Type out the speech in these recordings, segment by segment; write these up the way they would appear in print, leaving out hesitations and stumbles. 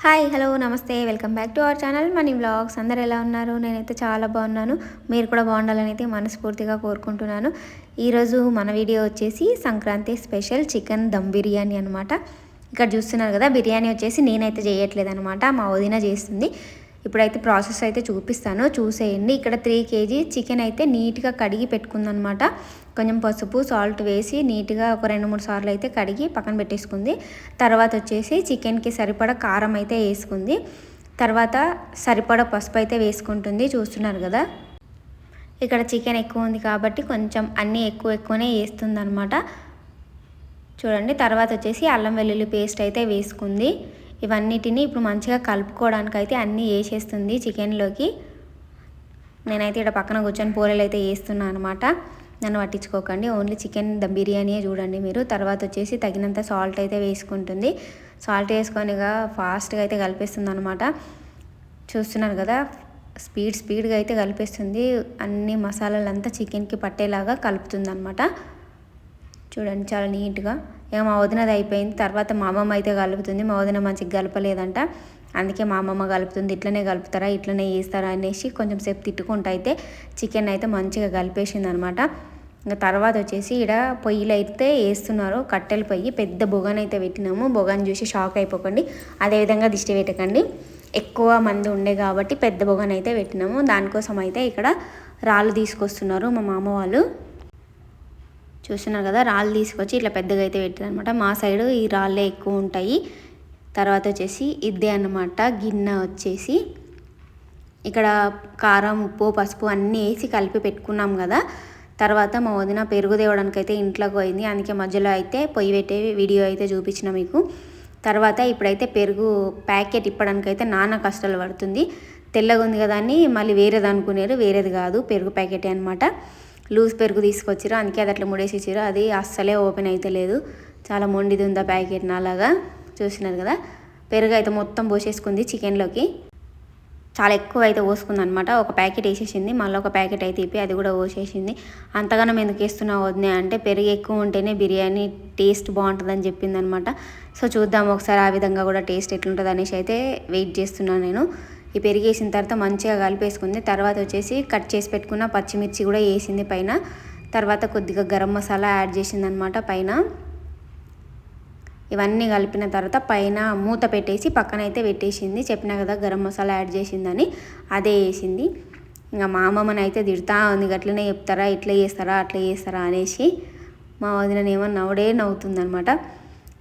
Hi hello నమస్తే welcome back to our channel money vlogs. అందరు ఎలా ఉన్నారు? నేనైతే చాలా బాగున్నాను. మీరు కూడా బాగుండాలని అయితే మనస్ఫూర్తిగా కోరుకుంటున్నాను. ఈరోజు మన వీడియో వచ్చేసి సంక్రాంతి స్పెషల్ చికెన్ దమ్ బిర్యానీ అనమాట. ఇక్కడ చూస్తున్నారు కదా, బిర్యానీ వచ్చేసి నేనైతే చేయట్లేదు అనమాట, మా వదిన చేస్తుంది. ఇప్పుడైతే ప్రాసెస్ అయితే చూపిస్తాను, చూసేయండి. ఇక్కడ 3 kg చికెన్ అయితే నీట్గా కడిగి పెట్టుకుందనమాట. కొంచెం పసుపు సాల్ట్ వేసి నీట్గా ఒక 2-3 సార్లు అయితే కడిగి పక్కన పెట్టేసుకుంది. తర్వాత వచ్చేసి చికెన్కి సరిపడా కారం అయితే వేసుకుంది. తర్వాత సరిపడా పసుపు అయితే వేసుకుంటుంది. చూస్తున్నారు కదా, ఇక్కడ చికెన్ ఎక్కువ ఉంది కాబట్టి కొంచెం అన్నీ ఎక్కువనే వేస్తుంది అనమాట. చూడండి, తర్వాత వచ్చేసి అల్లం వెల్లుల్లి పేస్ట్ అయితే వేసుకుంది. ఇవన్నిటిని ఇప్పుడు మంచిగా కలుపుకోవడానికి అయితే అన్నీ వేసేస్తుంది చికెన్లోకి. నేనైతే ఇక్కడ పక్కన కూర్చొని పూరలు అయితే వేస్తున్నాను అనమాట. నన్ను పట్టించుకోకండి, ఓన్లీ చికెన్ దమ్ బిర్యానీయే చూడండి మీరు. తర్వాత వచ్చేసి తగినంత సాల్ట్ అయితే వేసుకుంటుంది. సాల్ట్ వేసుకొనిగా ఫాస్ట్గా అయితే కలిపేస్తుంది అనమాట. చూస్తున్నారు కదా, స్పీడ్గా అయితే కలిపేస్తుంది. అన్ని మసాలాలంతా చికెన్కి పట్టేలాగా కలుపుతుంది అనమాట. చూడండి, చాలా నీట్గా. ఇక మా వదినది అయిపోయింది. తర్వాత మా అమ్మమ్మ అయితే కలుపుతుంది. మా వదిన మంచిగా కలపలేదంట, అందుకే మా అమ్మమ్మ కలుపుతుంది. ఇట్లనే కలుపుతారా, ఇట్లనే వేస్తారా అనేసి కొంచెం సేపు తిట్టుకుంటూ అయితే చికెన్ అయితే మంచిగా కలిపేసింది అనమాట. ఇంకా తర్వాత వచ్చేసి ఇక్కడ పొయ్యిలు అయితే వేస్తున్నారు, కట్టెల పొయ్యి. పెద్ద బొగన్ అయితే పెట్టినాము. బొగన్ చూసి షాక్ అయిపోకండి, అదేవిధంగా దిష్టి పెట్టకండి. ఎక్కువ మంది ఉండే కాబట్టి పెద్ద బొగన్ అయితే పెట్టినాము. దానికోసం అయితే ఇక్కడ రాళ్ళు తీసుకొస్తున్నారు మా మామ వాళ్ళు. చూస్తున్నారు కదా, రాళ్ళు తీసుకొచ్చి ఇట్లా పెద్దగా అయితే పెట్టారనమాట. మా సైడు ఈ రాళ్ళే ఎక్కువ ఉంటాయి. తర్వాత వచ్చేసి ఇదే అన్నమాట గిన్నె వచ్చేసి. ఇక్కడ కారం ఉప్పు పసుపు అన్నీ వేసి కలిపి పెట్టుకున్నాం కదా. తర్వాత మా వదిన పెరుగు తేవడానికి అయితే ఇంట్లోకి పోయింది, అందుకే మధ్యలో అయితే పొయ్యి పెట్టే వీడియో అయితే చూపించిన మీకు. తర్వాత ఇప్పుడైతే పెరుగు ప్యాకెట్ ఇప్పడానికి అయితే నాన్న కష్టాలు పడుతుంది. తెల్లగా ఉంది కదా అని మళ్ళీ వేరేది అనుకునేరు, వేరేది కాదు, పెరుగు ప్యాకెటే అనమాట. లూజ్ పెరుగు తీసుకొచ్చారు, అందుకే అది అట్లా ముడేసి ఇచ్చారు. అది అస్సలే ఓపెన్ అయితే లేదు, చాలా మొండిది ఉంది ఆ ప్యాకెట్ నాలాగా. చూసినారు కదా, పెరుగు అయితే మొత్తం పోసేసుకుంది చికెన్లోకి. చాలా ఎక్కువ అయితే పోసుకుంది అనమాట. ఒక ప్యాకెట్ వేసేసింది, మళ్ళీ ఒక ప్యాకెట్ అయితే ఇప్పి అది కూడా పోసేసింది. అంతగానం ఎందుకు వేస్తున్నావు వదినే అంటే, పెరుగు ఎక్కువ ఉంటేనే బిర్యానీ టేస్ట్ బాగుంటుందని చెప్పింది అనమాట. సో చూద్దాం ఒకసారి ఆ విధంగా కూడా టేస్ట్ ఎట్లుంటుంది అనేసి అయితే వెయిట్ చేస్తున్నాను నేను. ఈ పెరుగు వేసిన తర్వాత మంచిగా కలిపేసుకుంది. తర్వాత వచ్చేసి కట్ చేసి పెట్టుకున్న పచ్చిమిర్చి కూడా వేసింది పైన. తర్వాత కొద్దిగా గరం మసాలా యాడ్ చేసింది అనమాట పైన. ఇవన్నీ కలిపిన తర్వాత పైన మూత పెట్టేసి పక్కన అయితే పెట్టేసింది. చెప్పినా కదా గరం మసాలా యాడ్ చేసిందని, అదే వేసింది. ఇంకా మా అమ్మమ్మని అయితే తిడతా ఉంది, అట్లనే చెప్తారా, ఇట్లా చేస్తారా అట్లా చేస్తారా అనేసి. మా వదిననేమో నవ్వుతుంది అనమాట.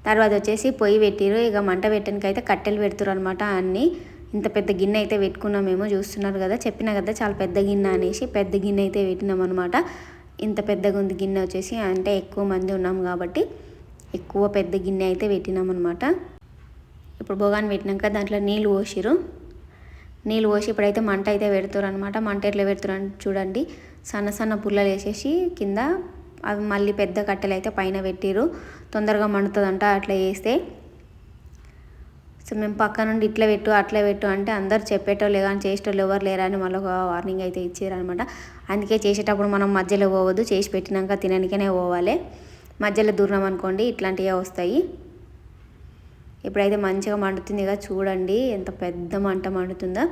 తర్వాత వచ్చేసి పొయ్యి పెట్టిరు. ఇక మంట పెట్టడానికి అయితే కట్టెలు పెడుతురు అనమాట అన్నీ. ఇంత పెద్ద గిన్నె అయితే పెట్టుకున్నామేమో, చూస్తున్నారు కదా, చెప్పినా కదా చాలా పెద్ద గిన్నె అనేసి. పెద్ద గిన్నె అయితే పెట్టినాం అనమాట. ఇంత పెద్దగా ఉంది గిన్నె వచ్చేసి, అంటే ఎక్కువ మంది ఉన్నాం కాబట్టి ఎక్కువ పెద్ద గిన్నె అయితే పెట్టినాం అనమాట. ఇప్పుడు బొగాన్ పెట్టినాక దాంట్లో నీళ్ళు పోసిరు. నీళ్ళు పోసి ఇప్పుడైతే మంట అయితే పెడుతురు అనమాట. మంట ఎట్లా పెడుతురు అని చూడండి, సన్న పుల్లలు వేసేసి కింద అవి మళ్ళీ పెద్ద కట్టెలు అయితే పైన పెట్టిరు. తొందరగా మండుతుందంట అట్లా వేస్తే. సో మేము పక్క నుండి ఇట్లా పెట్టు అట్లా పెట్టు అంటే అందరు చెప్పేటోళ్ళు కానీ చేసేటోళ్ళు ఎవరు లేరని మళ్ళీ ఒక వార్నింగ్ అయితే ఇచ్చారనమాట. అందుకే చేసేటప్పుడు మనం మధ్యలో పోవద్దు, చేసి పెట్టినాక తినడానికనే పోవాలి. మధ్యలో దూరం అనుకోండి ఇట్లాంటివే వస్తాయి. ఇప్పుడైతే మంచిగా మండుతుంది కదా, చూడండి ఎంత పెద్ద మంట మండుతుందో.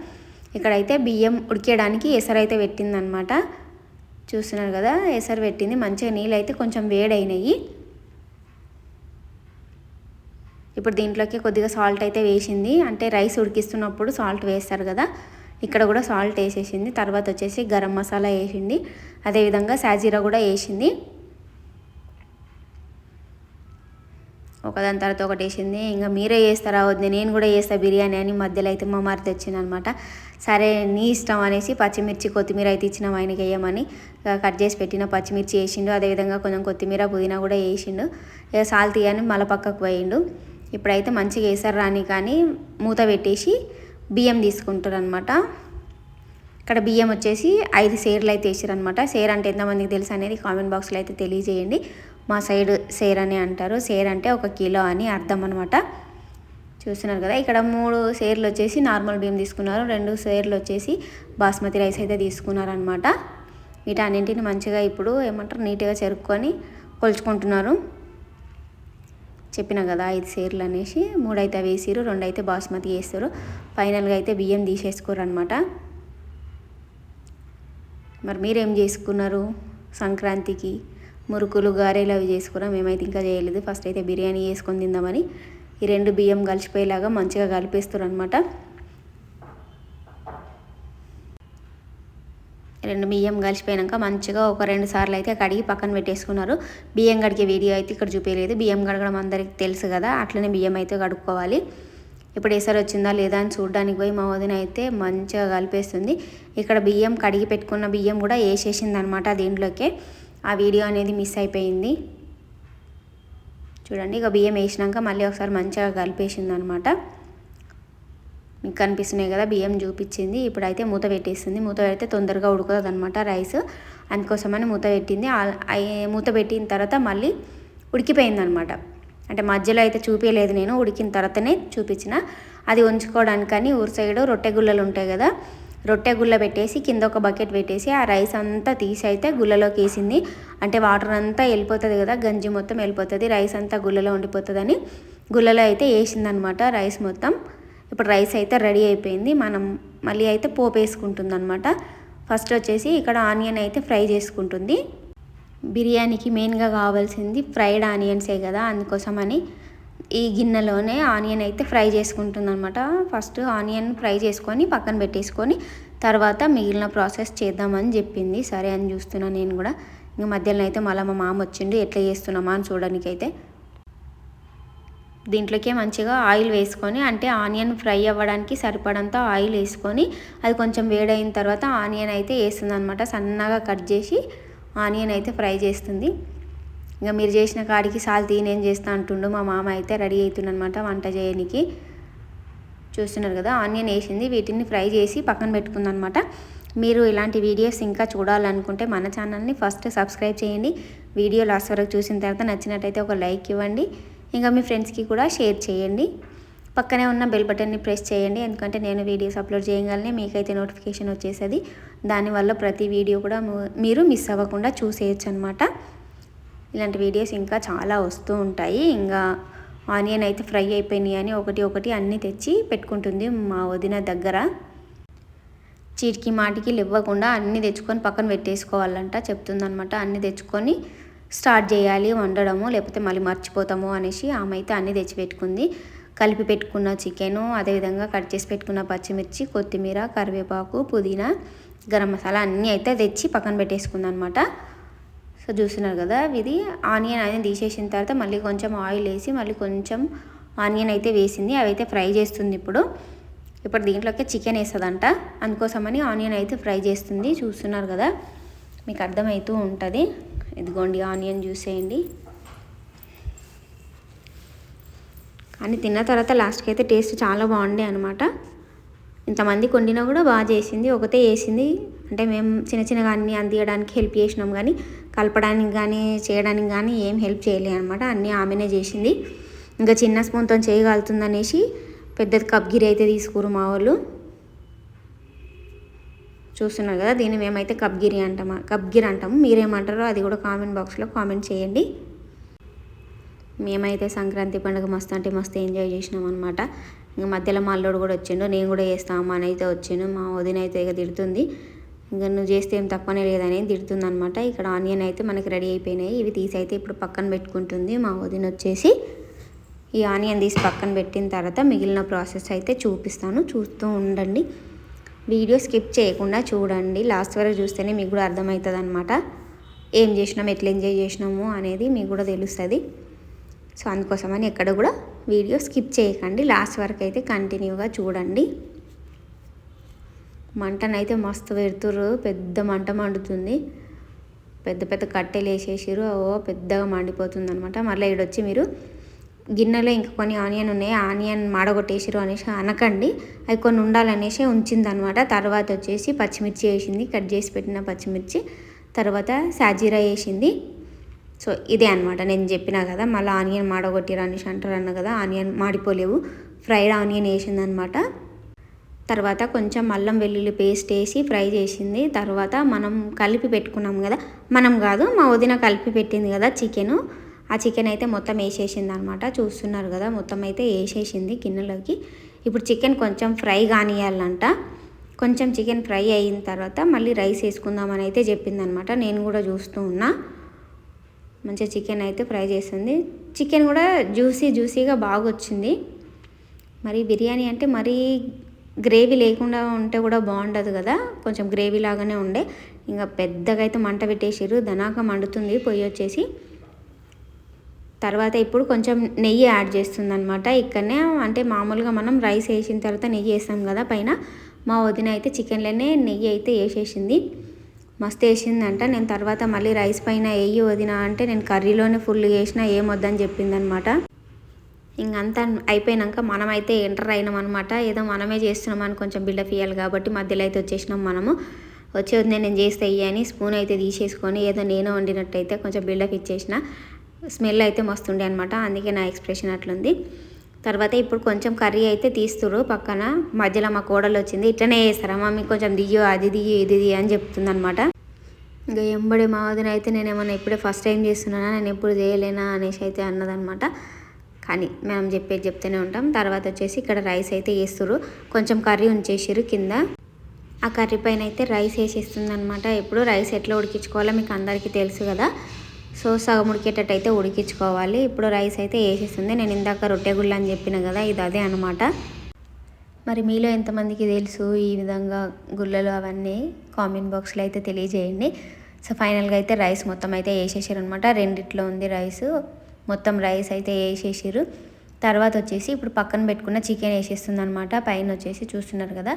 ఇక్కడైతే బియ్యం ఉడికేయడానికి ఎసరు అయితే పెట్టిందనమాట. చూస్తున్నారు కదా, ఎసరు పెట్టింది. మంచిగా నీళ్ళు అయితే కొంచెం వేడైనాయి. ఇప్పుడు దీంట్లోకి కొద్దిగా సాల్ట్ అయితే వేసింది, అంటే రైస్ ఉడికిస్తున్నప్పుడు సాల్ట్ వేస్తారు కదా, ఇక్కడ కూడా సాల్ట్ వేసేసింది. తర్వాత వచ్చేసి గరం మసాలా వేసింది, అదేవిధంగా సాజీరా కూడా వేసింది. ఒకదాని తర్వాత ఒకటి వేసింది. ఇంకా మీరే చేస్తారా వద్దు, నేను కూడా చేస్తా బిర్యానీ అని మధ్యలో అయితే మా మరిది వచ్చింది అనమాట. సరే నీ ఇష్టం అనేసి పచ్చిమిర్చి కొత్తిమీర అయితే ఇచ్చినాం ఆయనకి వేయమని. కట్ చేసి పెట్టిన పచ్చిమిర్చి వేసిండు, అదేవిధంగా కొంచెం కొత్తిమీర పుదీనా కూడా వేసిండు. ఇక సాల్ట్ తీయని మళ్ళీ పక్కకు పోయిండు. ఇప్పుడైతే మంచిగా వేసారు రాని కానీ మూత పెట్టేసి బియ్యం తీసుకుంటారు అనమాట. ఇక్కడ బియ్యం వచ్చేసి 5 సేర్లు అయితే వేసారనమాట. సేర్ అంటే ఎంతమందికి తెలుసు అనేది కామెంట్ బాక్స్లో అయితే తెలియజేయండి. మా సైడ్ సేర్ అని అంటారు. సేర్ అంటే 1 కిలో అని అర్థం అనమాట. చూస్తున్నారు కదా, ఇక్కడ 3 సేర్లు వచ్చేసి నార్మల్ బియ్యం తీసుకున్నారు, 2 సేర్లు వచ్చేసి బాస్మతి రైస్ అయితే తీసుకున్నారనమాట. వీటన్నింటిని మంచిగా ఇప్పుడు ఏమంటారు నీట్గా చెరుక్కొని కొలుచుకుంటున్నారు. చెప్పిన కదా 5 సేర్లు అనేసి 3 అయితే వేసిరు, 2 అయితే బాస్మతి వేస్తారు. ఫైనల్గా అయితే బియ్యం తీసేసుకోరు అనమాట. మరి మీరేం చేసుకున్నారు సంక్రాంతికి? మురుకులు గారెలు అవి చేసుకున్నాం. మేమైతే ఇంకా చేయలేదు. ఫస్ట్ అయితే బిర్యానీ చేసుకొని తిందామని ఈ 2 బియ్యం కలిసిపోయేలాగా మంచిగా కలిపేస్తారు అనమాట. 2 బియ్యం కలిసిపోయాక మంచిగా ఒక 2 సార్లు అయితే కడిగి పక్కన పెట్టేసుకున్నారు. బియ్యం కడిగే వీడియో అయితే ఇక్కడ చూపించలేదు. బియ్యం కడగడం అందరికి తెలుసు కదా, అట్లనే బియ్యం అయితే కడుక్కోవాలి. ఇప్పుడు ఎసరు వచ్చిందా లేదా అని చూడడానికి పోయి మా వదిన అయితే మంచిగా కలిపేస్తుంది. ఇక్కడ బియ్యం కడిగి పెట్టుకున్న బియ్యం కూడా వేసేసింది అనమాట దీంట్లోకే. ఆ వీడియో అనేది మిస్ అయిపోయింది. చూడండి, ఇక బియ్యం వేసినాక మళ్ళీ ఒకసారి మంచిగా కలిపేసింది అనమాట. మీకు కనిపిస్తున్నాయి కదా, బియ్యం చూపించింది. ఇప్పుడైతే మూత పెట్టేస్తుంది. మూత పెడితే తొందరగా ఉడుకుతుంది అనమాట రైస్. అందుకోసమని మూత పెట్టింది. మూత పెట్టిన తర్వాత మళ్ళీ ఉడికిపోయింది అనమాట. అంటే మధ్యలో అయితే చూపించలేదు నేను, ఉడికిన తర్వాతనే చూపించిన. అది ఉంచుకోవడానికని ఊరు సైడు రొట్టె గుళ్ళలు ఉంటాయి కదా, రొట్టె గుళ్ళ పెట్టేసి కింద ఒక బకెట్ పెట్టేసి ఆ రైస్ అంతా తీసి అయితే గుళ్ళలోకి వేసింది. అంటే వాటర్ అంతా వెళ్ళిపోతుంది కదా, గంజి మొత్తం వెళ్ళిపోతుంది, రైస్ అంతా గుళ్ళలో ఉండిపోతుందని గుళ్ళలో అయితే వేసిందనమాట రైస్ మొత్తం. ఇప్పుడు రైస్ అయితే రెడీ అయిపోయింది. మనం మళ్ళీ అయితే పోపు వేసుకుంటుంది అనమాట. ఫస్ట్ వచ్చేసి ఇక్కడ ఆనియన్ అయితే ఫ్రై చేసుకుంటుంది. బిర్యానీకి మెయిన్గా కావాల్సింది ఫ్రైడ్ ఆనియన్సే కదా, అందుకోసమని ఈ గిన్నెలోనే ఆనియన్ అయితే ఫ్రై చేసుకుంటుంది అనమాట. ఫస్ట్ ఆనియన్ ఫ్రై చేసుకొని పక్కన పెట్టేసుకొని తర్వాత మిగిలిన ప్రాసెస్ చేద్దామని చెప్పింది. సరే అని చూస్తున్నాను నేను కూడా. ఇంకా మధ్యలో అయితే మళ్ళీ మా మామ వచ్చిండు ఎట్లా చేస్తున్నామా అని చూడడానికి. అయితే దీంట్లోకే మంచిగా ఆయిల్ వేసుకొని, అంటే ఆనియన్ ఫ్రై అవ్వడానికి సరిపడంత ఆయిల్ వేసుకొని అది కొంచెం వేడైన తర్వాత ఆనియన్ అయితే వేస్తుంది అనమాట. సన్నగా కట్ చేసి ఆనియన్ అయితే ఫ్రై చేస్తుంది. ఇంకా మీరు చేసిన కాడికి సాల్తీ నేను చేస్తా అంటుండు మా మామ. అయితే రెడీ అవుతుందనమాట వంట చేయడానికి. చూస్తున్నారు కదా, ఆనియన్ వేసింది. వీటిని ఫ్రై చేసి పక్కన పెట్టుకుందనమాట. మీరు ఇలాంటి వీడియోస్ ఇంకా చూడాలనుకుంటే మన ఛానల్ని ఫస్ట్ సబ్స్క్రైబ్ చేయండి. వీడియో లాస్ట్ వరకు చూసిన తర్వాత నచ్చినట్టయితే ఒక లైక్ ఇవ్వండి. ఇంకా మీ ఫ్రెండ్స్కి కూడా షేర్ చేయండి. పక్కనే ఉన్న బెల్ బటన్ని ప్రెస్ చేయండి, ఎందుకంటే నేను వీడియోస్ అప్లోడ్ చేయగానే మీకైతే నోటిఫికేషన్ వచ్చేస్తుంది. దానివల్ల ప్రతి వీడియో కూడా మీరు మిస్ అవ్వకుండా చూసేయచ్చు అనమాట. ఇలాంటి వీడియోస్ ఇంకా చాలా వస్తూ ఉంటాయి. ఇంకా ఆనియన్ అయితే ఫ్రై అయిపోయినాయి అని ఒకటి అన్నీ తెచ్చి పెట్టుకుంటుంది మా వదిన దగ్గర. చీటికి మాటికి ఇవ్వకుండా అన్నీ తెచ్చుకొని పక్కన పెట్టేసుకోవాలంట చెప్తుందనమాట. అన్నీ తెచ్చుకొని స్టార్ట్ చేయాలి వండడము, లేకపోతే మళ్ళీ మర్చిపోతాము అనేసి ఆమె అయితే అన్నీ తెచ్చి పెట్టుకుంది. కలిపి పెట్టుకున్న చికెను, అదేవిధంగా కట్ చేసి పెట్టుకున్న పచ్చిమిర్చి, కొత్తిమీర, కరివేపాకు, పుదీనా, గరం మసాలా అన్నీ అయితే తెచ్చి పక్కన పెట్టేసుకుంది అనమాట. సో చూస్తున్నారు కదా, ఇది ఆనియన్ అనేది తీసేసిన తర్వాత మళ్ళీ కొంచెం ఆయిల్ వేసి మళ్ళీ కొంచెం ఆనియన్ అయితే వేసింది. అవి అయితే ఫ్రై చేస్తుంది. ఇప్పుడు దీంట్లోకి చికెన్ వేస్తుందంట, అందుకోసమని ఆనియన్ అయితే ఫ్రై చేస్తుంది. చూస్తున్నారు కదా, మీకు అర్థమవుతూ ఉంటుంది. ఇదిగోండి ఆనియన్ చూసేయండి. కానీ తిన్న తర్వాత లాస్ట్కి అయితే టేస్ట్ చాలా బాగుండే అనమాట. ఇంతమంది వండినా కూడా బాగా చేసింది. ఒకటే వేసింది, అంటే మేము చిన్నగా అన్నీ అందియడానికి హెల్ప్ చేసినాం, కానీ కలపడానికి కానీ చేయడానికి కానీ ఏం హెల్ప్ చేయలేదు అనమాట. అన్నీ ఆమెనే చేసింది. ఇంకా చిన్న స్పూన్తో చేయగలుగుతుందనేసి పెద్దది కప్గిరి అయితే తీసుకురు మా వాళ్ళు. చూస్తున్నారు కదా, దీన్ని మేమైతే కప్గిరి అంటాము. మీరేమంటారో అది కూడా కామెంట్ బాక్స్లో కామెంట్ చేయండి. మేమైతే సంక్రాంతి పండుగ మస్తు అంటే మస్తు ఎంజాయ్ చేసినాం అనమాట. ఇంకా మధ్యలో మా అల్లుడు కూడా వచ్చిండు, నేను కూడా చేస్తామా అని అయితే వచ్చిండు. మా వదిన అయితే ఇక తిడుతుంది, ఇంకా నువ్వు చేస్తే ఏం తక్కువనే లేదని తిడుతుంది అనమాట. ఇక్కడ ఆనియన్ అయితే మనకి రెడీ అయిపోయినాయి. ఇవి తీసి అయితే ఇప్పుడు పక్కన పెట్టుకుంటుంది మా వదిన వచ్చేసి. ఈ ఆనియన్ తీసి పక్కన పెట్టిన తర్వాత మిగిలిన ప్రాసెస్ అయితే చూపిస్తాను, చూస్తూ ఉండండి. వీడియో స్కిప్ చేయకుండా చూడండి, లాస్ట్ వరకు చూస్తేనే మీకు కూడా అర్థమవుతుంది అనమాట. ఏం చేసినాము, ఎట్లా ఎంజాయ్ చేసినాము అనేది మీకు కూడా తెలుస్తుంది. సో అందుకోసమని ఎక్కడ కూడా వీడియో స్కిప్ చేయకండి, లాస్ట్ వరకు అయితే కంటిన్యూగా చూడండి. మంటనైతే మస్తు పెడుతుర్రు, పెద్ద మంట మండుతుంది. పెద్ద కట్టెలు వేసేసారు, పెద్దగా మండిపోతుంది అనమాట. మళ్ళీ ఇక్కడొచ్చి మీరు గిన్నెలో ఇంకా కొన్ని ఆనియన్ ఉన్నాయి, ఆనియన్ మాడగొట్టేసారు అనేసి అనకండి, అవి కొన్ని ఉండాలనేసి ఉంచింది అనమాట. తర్వాత వచ్చేసి పచ్చిమిర్చి వేసింది, కట్ చేసి పెట్టిన పచ్చిమిర్చి, తర్వాత సాజీరా వేసింది. సో ఇదే అనమాట, నేను చెప్పినా కదా మళ్ళీ ఆనియన్ మాడగొట్టిరు అనేసి అంటారు కదా, ఆనియన్ మాడిపోలేవు, ఫ్రైడ్ ఆనియన్ వేసింది అనమాట. తర్వాత కొంచెం అల్లం వెల్లుల్లి పేస్ట్ వేసి ఫ్రై చేసింది. తర్వాత మనం కలిపి పెట్టుకున్నాం కదా, మనం కాదు మా వదిన కలిపి పెట్టింది కదా చికెను, ఆ చికెన్ అయితే మొత్తం వేసేసింది అనమాట. చూస్తున్నారు కదా, మొత్తం అయితే వేసేసింది గిన్నెలోకి. ఇప్పుడు చికెన్ కొంచెం ఫ్రై కానియాలంట. కొంచెం చికెన్ ఫ్రై అయిన తర్వాత మళ్ళీ రైస్ వేసుకుందామని అయితే చెప్పిందనమాట. నేను కూడా చూస్తూ ఉన్నా. మంచిగా చికెన్ అయితే ఫ్రై చేస్తుంది. చికెన్ కూడా జ్యూసీగా బాగా వచ్చింది. మరి బిర్యానీ అంటే మరీ గ్రేవీ లేకుండా ఉంటే కూడా బాగుండదు కదా, కొంచెం గ్రేవీ లాగానే ఉండే. ఇంకా పెద్దగా అయితే మంట పెట్టేసారు, దనాక మండుతుంది పొయ్యి వచ్చేసి. తర్వాత ఇప్పుడు కొంచెం నెయ్యి యాడ్ చేస్తుంది అనమాట ఇక్కడనే. అంటే మామూలుగా మనం రైస్ వేసిన తర్వాత నెయ్యి వేస్తాం కదా పైన, మా వదిన అయితే చికెన్లోనే నెయ్యి అయితే వేసేసింది. మస్తు వేసిందంట. నేను తర్వాత మళ్ళీ రైస్ పైన వేయి వదిన అంటే, నేను కర్రీలోనే ఫుల్ వేసినా ఏమొద్దని చెప్పిందనమాట. ఇంకంతా అయిపోయినాక మనమైతే ఎంటర్ అయినాం అనమాట. ఏదో మనమే చేస్తున్నామని కొంచెం బిల్డప్ ఇవ్వాలి కాబట్టి మధ్యలో అయితే వచ్చేసినాం మనము. వచ్చే వద్దు నేను చేస్తే అని స్పూన్ అయితే తీసేసుకొని ఏదో నేను వండినట్టయితే కొంచెం బిల్డప్ ఇచ్చేసిన. స్మెల్ అయితే మస్తుండే అనమాట, అందుకే నా ఎక్స్ప్రెషన్ అట్లుంది. తర్వాత ఇప్పుడు కొంచెం కర్రీ అయితే తీస్తురు పక్కన. మధ్యలో మా కోడలు వచ్చింది, ఇట్లనే చేస్తారా మమ్మీ, కొంచెం దియ్యో అది దియ్యి ఇది దియ్యి అని చెప్తుంది అనమాట. ఇంకా ఎంబడి మా వదిన అయితే నేనేమన్నా ఇప్పుడే ఫస్ట్ టైం చేస్తున్నానా, నేను ఎప్పుడు చేయలేనా అనేసి అయితే అన్నదనమాట. కానీ మేము చెప్పేది చెప్తూనే ఉంటాం. తర్వాత వచ్చేసి ఇక్కడ రైస్ అయితే వేస్తురు. కొంచెం కర్రీ ఉంచేసారు కింద. ఆ కర్రీ పైన అయితే రైస్ వేసేస్తుంది అనమాట. ఇప్పుడు రైస్ ఎట్లా ఉడికించుకోవాలో మీకు అందరికీ తెలుసు కదా. సో సగం ఉడికేటట్టు అయితే ఉడికించుకోవాలి. ఇప్పుడు రైస్ అయితే వేసేస్తుంది. నేను ఇందాక రొట్టె గుళ్ళ అని చెప్పిన కదా, ఇది అదే అనమాట. మరి మీలో ఎంతమందికి తెలుసు ఈ విధంగా గుళ్ళలు అవన్నీ కామెంట్ బాక్స్లో అయితే తెలియజేయండి. సో ఫైనల్గా అయితే రైస్ మొత్తం అయితే వేసేసారు అనమాట. రెండిట్లో ఉంది రైస్. మొత్తం రైస్ అయితే వేసేసారు. తర్వాత వచ్చేసి ఇప్పుడు పక్కన పెట్టుకున్న చికెన్ వేసేస్తుంది అనమాట. పైన వచ్చేసి చూస్తున్నారు కదా,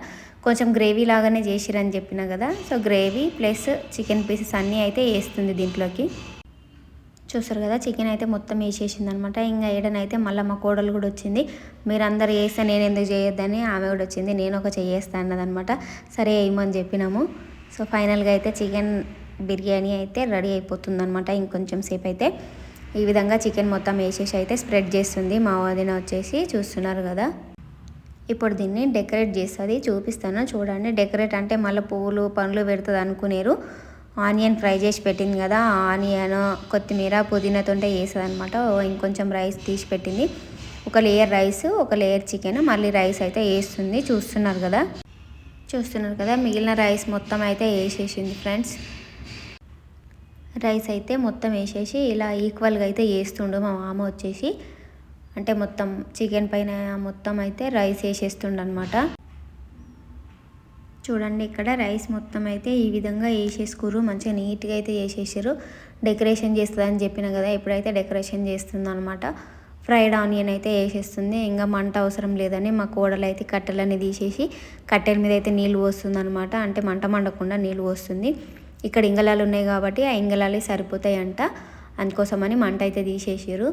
కొంచెం గ్రేవీ లాగానే చేసిరని చెప్పిన కదా. So gravy plus chicken pieces అన్నీ అయితే వేస్తుంది దీంట్లోకి. చూస్తారు కదా, చికెన్ అయితే మొత్తం వేసేసింది అనమాట. ఇంకా ఏడనైతే మళ్ళీ మా కోడలు కూడా వచ్చింది. మీరు అందరు వేస్తే నేను ఎందుకు చేయొద్దని ఆమె కూడా వచ్చింది. నేను ఒక చేయేస్తా అన్నదనమాట. సరే వేయమని చెప్పినాము. సో ఫైనల్గా అయితే చికెన్ బిర్యానీ అయితే రెడీ అయిపోతుంది అనమాట. ఇంకొంచెం సేపు అయితే ఈ విధంగా చికెన్ మొత్తం వేసేసి అయితే స్ప్రెడ్ చేస్తుంది మా వదిన వచ్చేసి. చూస్తున్నారు కదా, ఇప్పుడు దీన్ని డెకరేట్ చేస్తుంది, చూపిస్తాను చూడండి. డెకరేట్ అంటే మళ్ళీ పువ్వులు పండ్లు పెడుతుంది అనుకునేరు. ఆనియన్ ఫ్రై చేసి పెట్టింది కదా, ఆనియన్ కొత్తిమీర పుదీనాతో వేస్తుంది అనమాట. ఇంకొంచెం రైస్ తీసి పెట్టింది. ఒక లేయర్ రైస్ ఒక లేయర్ చికెన్, మళ్ళీ రైస్ అయితే వేస్తుంది. చూస్తున్నారు కదా, మిగిలిన రైస్ మొత్తం అయితే వేసేసింది ఫ్రెండ్స్. రైస్ అయితే మొత్తం వేసేసి ఇలా ఈక్వల్గా అయితే వేస్తుండు మా మామ వచ్చేసి. అంటే మొత్తం చికెన్ పైన మొత్తం అయితే రైస్ వేసేస్తుండు అనమాట. చూడండి, ఇక్కడ రైస్ మొత్తం అయితే ఈ విధంగా వేసేసుకురు. మంచిగా నీట్గా అయితే వేసేసారు. డెకరేషన్ చేస్తుందని చెప్పిన కదా, ఇప్పుడైతే డెకరేషన్ చేస్తుంది అనమాట. ఫ్రైడ్ ఆనియన్ అయితే వేసేస్తుంది. ఇంకా మంట అవసరం లేదని మా కోడలు అయితే కట్టెలన్నీ తీసేసి కట్టెల మీద అయితే నీళ్ళు పోస్తుంది అనమాట. అంటే మంట మండకుండా నీళ్ళు పోస్తుంది. ఇక్కడ ఇంగళాలు ఉన్నాయి కాబట్టి ఆ ఇంగళాలే సరిపోతాయి అంట, అందుకోసమని మంట అయితే తీసేసారు.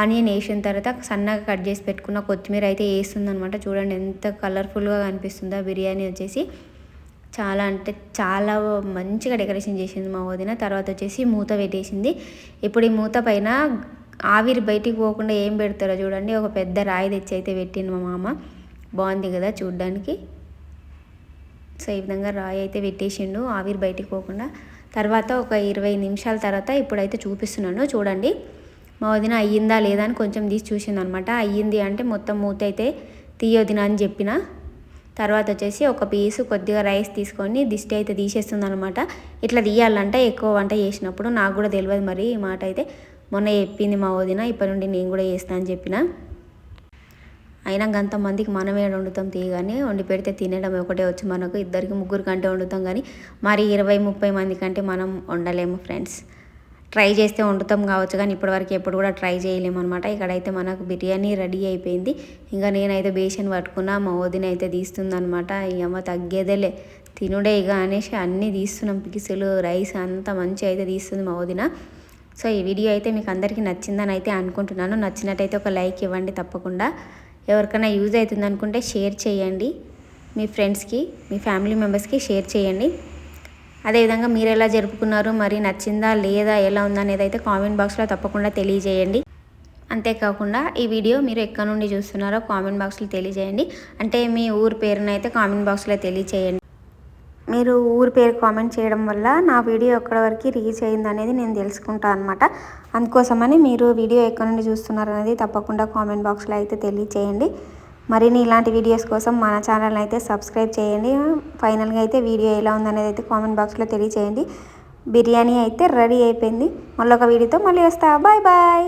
ఆనియన్ వేసిన తర్వాత సన్నగా కట్ చేసి పెట్టుకున్న కొత్తిమీర అయితే వేస్తుంది అనమాట. చూడండి ఎంత కలర్ఫుల్గా కనిపిస్తుందో బిర్యానీ వచ్చేసి. చాలా అంటే చాలా మంచిగా డెకరేషన్ చేసింది మా వదిన. తర్వాత వచ్చేసి మూత పెట్టేసింది. ఇప్పుడు ఈ మూత పైన ఆవిరి బయటికి పోకుండా ఏం పెడతారో చూడండి, ఒక పెద్ద రాయి తెచ్చి అయితే పెట్టింది మా మామ. బాగుంది కదా చూడ్డానికి. సో ఈ విధంగా రాయి అయితే పెట్టేసిండు ఆవిరి బయటికి పోకుండా. తర్వాత ఒక 20 నిమిషాల తర్వాత ఇప్పుడైతే చూపిస్తున్నాను చూడండి. మా వదిన అయ్యిందా లేదా అని కొంచెం తీసి చూసింది అనమాట. అయ్యింది అంటే మొత్తం మూత అయితే తీయొదిన అని చెప్పిన. తర్వాత వచ్చేసి ఒక పీసు కొద్దిగా రైస్ తీసుకొని దిష్టి అయితే తీసేస్తుంది అనమాట. ఇట్లా తీయాలంటే ఎక్కువ వంట చేసినప్పుడు. నాకు కూడా తెలియదు మరి ఈ మాట అయితే, మొన్న చెప్పింది మా వదిన. ఇప్పటి నుండి నేను కూడా చేస్తాను అని చెప్పిన. అయినా అంతమందికి మనం ఏడు వండుతాం తీయగానే, వండి పెడితే తినడం ఒకటే వచ్చు మనకు. ఇద్దరికి ముగ్గురు కంటే వండుతాం కానీ మరి 20-30 మంది కంటే మనం వండలేము ఫ్రెండ్స్. ట్రై చేస్తే వండుతాం కావచ్చు కానీ ఇప్పటివరకు ఎప్పుడు కూడా ట్రై చేయలేము అనమాట. ఇక్కడైతే మనకు బిర్యానీ రెడీ అయిపోయింది. ఇంకా నేనైతే బేషన్ పట్టుకున్నా, మా వదిన అయితే తీస్తుంది అనమాట. ఇక తగ్గేదేలే తినుడే ఇక అనేసి అన్నీ తీస్తున్నాం. పికిసులు రైస్ అంతా మంచిగా అయితే తీస్తుంది మా వదిన. సో ఈ వీడియో అయితే మీకు అందరికీ నచ్చిందని అయితే అనుకుంటున్నాను. నచ్చినట్టయితే ఒక లైక్ ఇవ్వండి తప్పకుండా. ఎవరికైనా యూజ్ అవుతుంది అనుకుంటే షేర్ చేయండి, మీ ఫ్రెండ్స్కి మీ ఫ్యామిలీ మెంబర్స్కి షేర్ చేయండి. అదేవిధంగా మీరు ఎలా జరుపుకున్నారు, మరి నచ్చిందా లేదా ఎలా ఉందనేది అయితే కామెంట్ బాక్స్లో తప్పకుండా తెలియజేయండి. అంతేకాకుండా ఈ వీడియో మీరు ఎక్కడి నుండి చూస్తున్నారో కామెంట్ బాక్స్లో తెలియజేయండి. అంటే మీ ఊరు పేరునైతే కామెంట్ బాక్స్లో తెలియజేయండి. మీరు ఊరి పేరు కామెంట్ చేయడం వల్ల నా వీడియో ఎక్కడి వరకు రీచ్ అయింది అనేది నేను తెలుసుకుంటాను అనమాట. అందుకోసమని మీరు వీడియో ఎక్కడి నుండి చూస్తున్నారు అనేది తప్పకుండా కామెంట్ బాక్స్లో అయితే తెలియచేయండి. మరిన్ని ఇలాంటి వీడియోస్ కోసం మన ఛానల్ అయితే సబ్స్క్రైబ్ చేయండి. ఫైనల్గా అయితే వీడియో ఎలా ఉందనేది అయితే కామెంట్ బాక్స్లో తెలియచేయండి. బిర్యానీ అయితే రెడీ అయిపోయింది. మళ్ళీ ఒక వీడియోతో మళ్ళీ వస్తా. Bye bye.